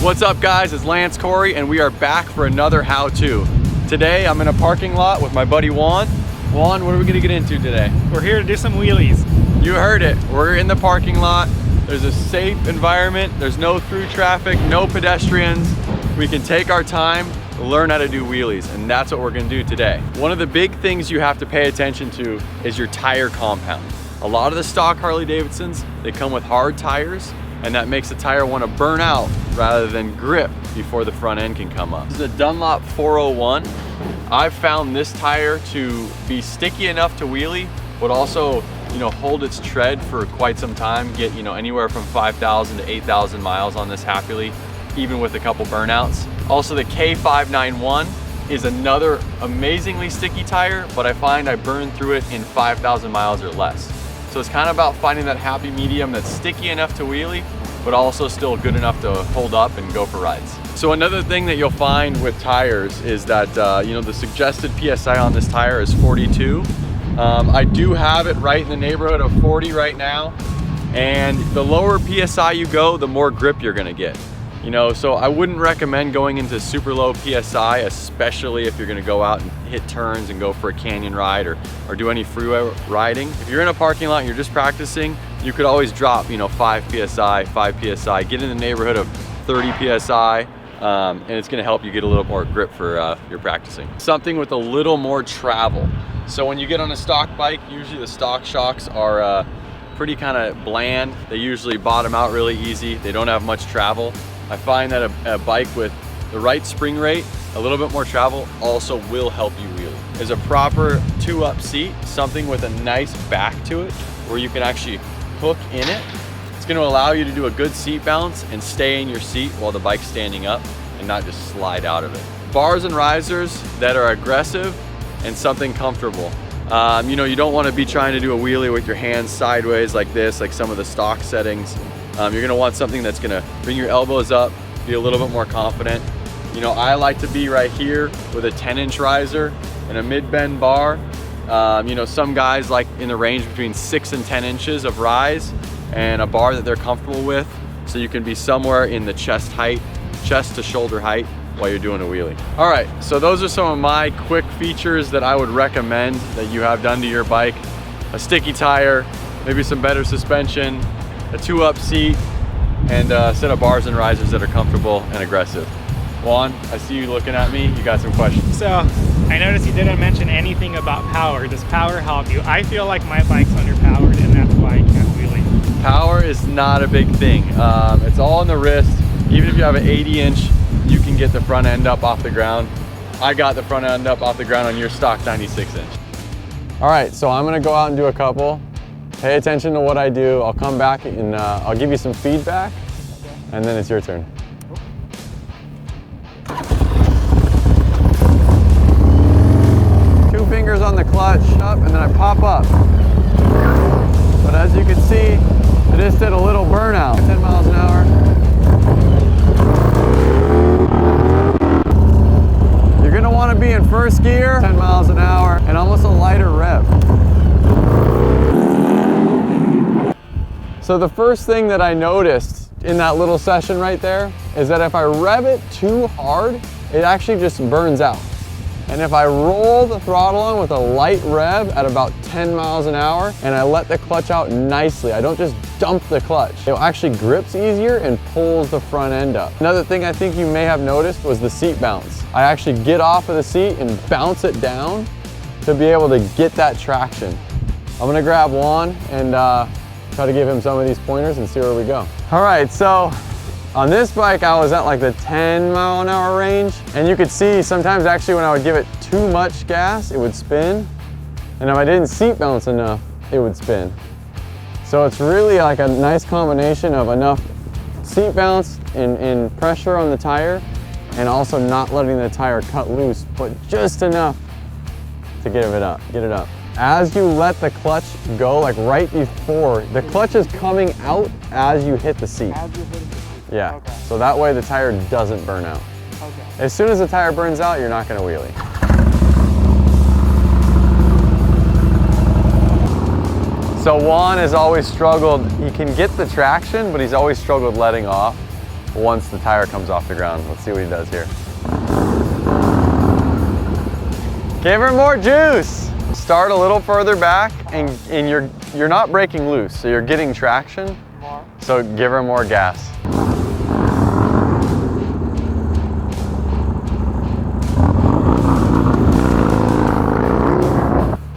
What's up guys, it's Lance Corey and we are back for another how-to. Today I'm in a parking lot with my buddy Juan. Juan, what are we gonna get into today? We're here to do some wheelies. You heard it, we're in the parking lot. There's a safe environment, there's no through traffic, no pedestrians. We can take our time, learn how to do wheelies, and that's what we're gonna do today. One of the big things you have to pay attention to is your tire compound. A lot of the stock Harley-Davidsons, they come with hard tires, and that makes the tire want to burn out rather than grip before the front end can come up. This is a Dunlop 401. I've found this tire to be sticky enough to wheelie, but also, hold its tread for quite some time, get, anywhere from 5,000 to 8,000 miles on this happily, even with a couple burnouts. Also the K591 is another amazingly sticky tire, but I find I burn through it in 5,000 miles or less. So it's kind of about finding that happy medium that's sticky enough to wheelie, but also still good enough to hold up and go for rides. So another thing that you'll find with tires is that, the suggested PSI on this tire is 42. I do have it right in the neighborhood of 40 right now. And the lower PSI you go, the more grip you're gonna get. So I wouldn't recommend going into super low PSI, especially if you're gonna go out and hit turns and go for a canyon ride or do any freeway riding. If you're in a parking lot and you're just practicing, you could always drop, 5 PSI, get in the neighborhood of 30 PSI, and it's gonna help you get a little more grip for your practicing. Something with a little more travel. So when you get on a stock bike, usually the stock shocks are pretty kind of bland. They usually bottom out really easy. They don't have much travel. I find that a bike with the right spring rate, a little bit more travel, also will help you wheelie. There's a proper 2-up seat, something with a nice back to it, where you can actually hook in it. It's gonna allow you to do a good seat balance and stay in your seat while the bike's standing up and not just slide out of it. Bars and risers that are aggressive and something comfortable. You don't wanna be trying to do a wheelie with your hands sideways like this, like some of the stock settings. You're gonna want something that's gonna bring your elbows up, be a little bit more confident. I like to be right here with a 10-inch riser and a mid-bend bar. Some guys like in the range between 6 and 10 inches of rise and a bar that they're comfortable with, so you can be somewhere in the chest to shoulder height while you're doing a wheelie. All right, so those are some of my quick features that I would recommend that you have done to your bike. A sticky tire, maybe some better suspension, a 2-up seat, and a set of bars and risers that are comfortable and aggressive. Juan, I see you looking at me. You got some questions. So, I noticed you didn't mention anything about power. Does power help you? I feel like my bike's underpowered and that's why I can't wheelie. Power is not a big thing. It's all on the wrist. Even if you have an 80-inch, you can get the front end up off the ground. I got the front end up off the ground on your stock 96-inch. All right, so I'm gonna go out and do a couple. Pay attention to what I do. I'll come back and I'll give you some feedback, and then it's your turn. Two fingers on the clutch, up, and then I pop up. But as you can see, I just did a little burnout, 10 miles an hour. You're gonna wanna be in first gear, 10 miles an hour, and almost a lighter rev. So the first thing that I noticed in that little session right there is that if I rev it too hard, it actually just burns out. And if I roll the throttle on with a light rev at about 10 miles an hour and I let the clutch out nicely, I don't just dump the clutch, it actually grips easier and pulls the front end up. Another thing I think you may have noticed was the seat bounce. I actually get off of the seat and bounce it down to be able to get that traction. I'm gonna grab Juan and try to give him some of these pointers and see where we go. All right, so on this bike, I was at like the 10 mile an hour range. And you could see sometimes actually when I would give it too much gas, it would spin. And if I didn't seat bounce enough, it would spin. So it's really like a nice combination of enough seat bounce and pressure on the tire, and also not letting the tire cut loose, but just enough to get it up. As you let the clutch go, like right before, the clutch is coming out as you hit the seat. Yeah, okay. So that way the tire doesn't burn out. Okay. As soon as the tire burns out, you're not gonna wheelie. So Juan has always struggled, he can get the traction, but he's always struggled letting off. once the tire comes off the ground. Let's see what he does here. Give her more juice. Start a little further back and you're not breaking loose, so you're getting traction. So give her more gas.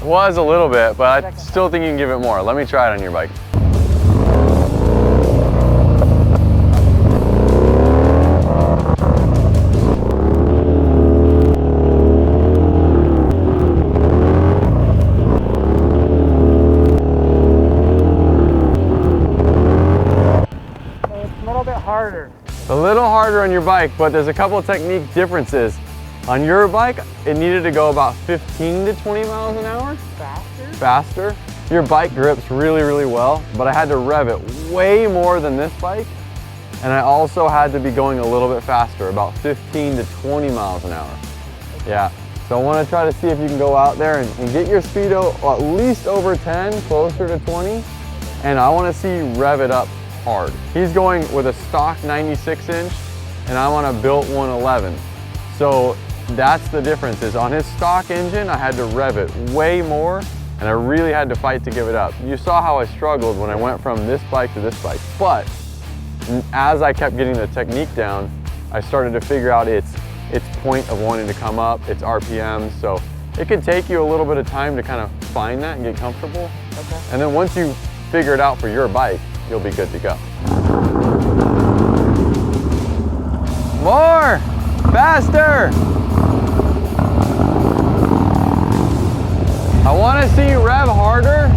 It was a little bit, but I still think you can give it more. Let me try it on your bike. A little harder on your bike, but there's a couple of technique differences. On your bike, it needed to go about 15 to 20 miles an hour. Faster. Your bike grips really, really well, but I had to rev it way more than this bike. And I also had to be going a little bit faster, about 15 to 20 miles an hour. Yeah, so I want to try to see if you can go out there and get your speedo at least over 10, closer to 20. And I want to see you rev it up hard. He's going with a stock 96 inch and I'm on a built 111. So that's the difference, is on his stock engine I had to rev it way more and I really had to fight to give it up. You saw how I struggled when I went from this bike to this bike, but as I kept getting the technique down, I started to figure out its point of wanting to come up, its RPM. So it could take you a little bit of time to kind of find that and get comfortable. Okay. And then once you figure it out for your bike, you'll be good to go. More! Faster! I want to see you rev harder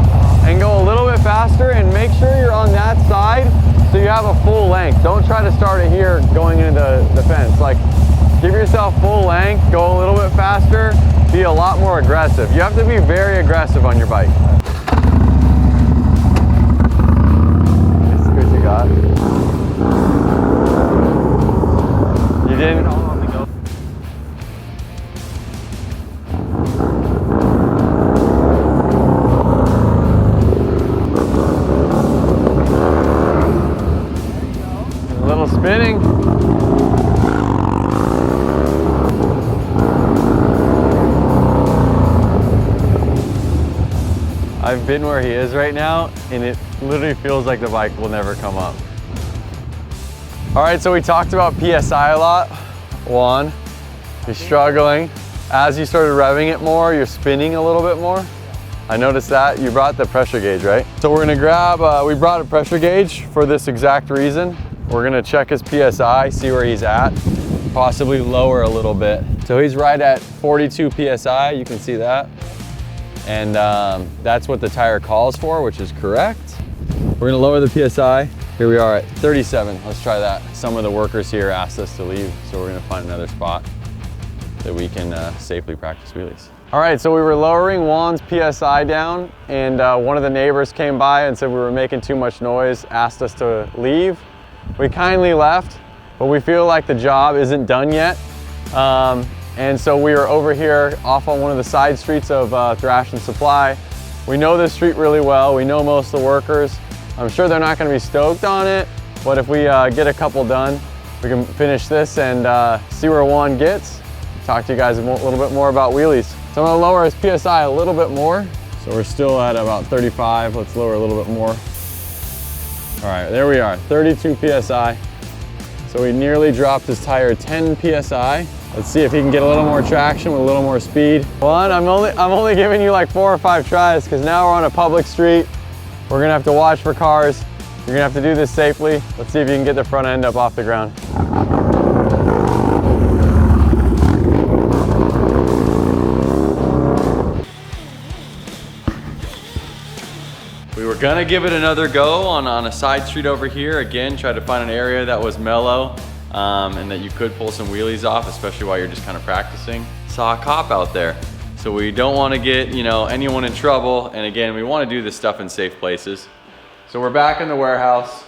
and go a little bit faster, and make sure you're on that side so you have a full length. Don't try to start it here going into the fence. Like, give yourself full length, go a little bit faster, be a lot more aggressive. You have to be very aggressive on your bike. You didn't? A little spinning. I've been where he is right now, and it literally feels like the bike will never come up. All right, so we talked about PSI a lot. Juan, you're struggling. As you started revving it more, you're spinning a little bit more. I noticed that. You brought the pressure gauge, right? So we're gonna grab, we brought a pressure gauge for this exact reason. We're gonna check his PSI, see where he's at, possibly lower a little bit. So he's right at 42 PSI, you can see that. And that's what the tire calls for, which is correct. We're gonna lower the PSI. Here we are at 37, let's try that. Some of the workers here asked us to leave, so we're gonna find another spot that we can safely practice wheelies. All right, so we were lowering Juan's PSI down, and one of the neighbors came by and said we were making too much noise, asked us to leave. We kindly left, but we feel like the job isn't done yet. And so we are over here off on one of the side streets of Thrash and Supply. We know this street really well. We know most of the workers. I'm sure they're not gonna be stoked on it, but if we get a couple done, we can finish this and see where Juan gets. Talk to you guys a little bit more about wheelies. So I'm gonna lower his PSI a little bit more. So we're still at about 35. Let's lower a little bit more. All right, there we are, 32 PSI. So we nearly dropped his tire 10 PSI. Let's see if he can get a little more traction with a little more speed. Juan, I'm only giving you like 4 or 5 tries because now we're on a public street. We're gonna have to watch for cars. You're gonna have to do this safely. Let's see if you can get the front end up off the ground. We were gonna give it another go on a side street over here. Again, try to find an area that was mellow and that you could pull some wheelies off, especially while you're just kind of practicing. Saw a cop out there. So we don't want to get, anyone in trouble. And again, we want to do this stuff in safe places. So we're back in the warehouse,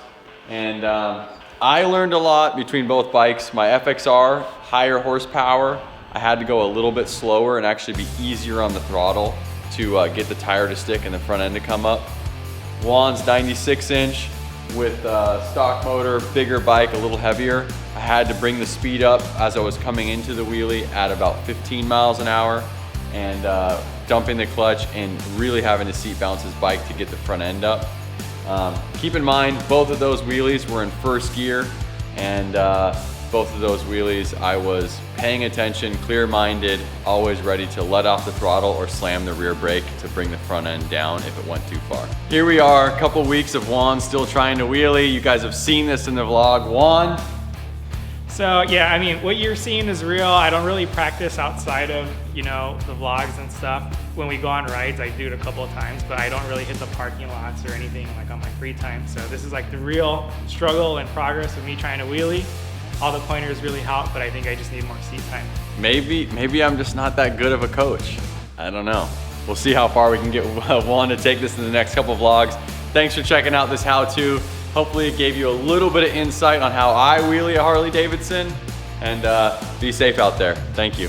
and I learned a lot between both bikes. My FXR, higher horsepower, I had to go a little bit slower and actually be easier on the throttle to get the tire to stick and the front end to come up. Juan's 96 inch, with stock motor, bigger bike, a little heavier. I had to bring the speed up as I was coming into the wheelie at about 15 miles an hour and dumping the clutch and really having to seat balance his bike to get the front end up. Keep in mind, both of those wheelies were in first gear, and both of those wheelies I was paying attention, clear-minded, always ready to let off the throttle or slam the rear brake to bring the front end down if it went too far. Here we are, a couple weeks of Juan still trying to wheelie. You guys have seen this in the vlog. Juan? So yeah, I mean, what you're seeing is real. I don't really practice outside of, you know, the vlogs and stuff. When we go on rides, I do it a couple of times, but I don't really hit the parking lots or anything like on my free time. So this is like the real struggle and progress of me trying to wheelie. All the pointers really help, but I think I just need more seat time. Maybe I'm just not that good of a coach. I don't know. We'll see how far we can get Juan to take this in the next couple vlogs. Thanks for checking out this how-to. Hopefully it gave you a little bit of insight on how I wheelie a Harley Davidson, and be safe out there. Thank you.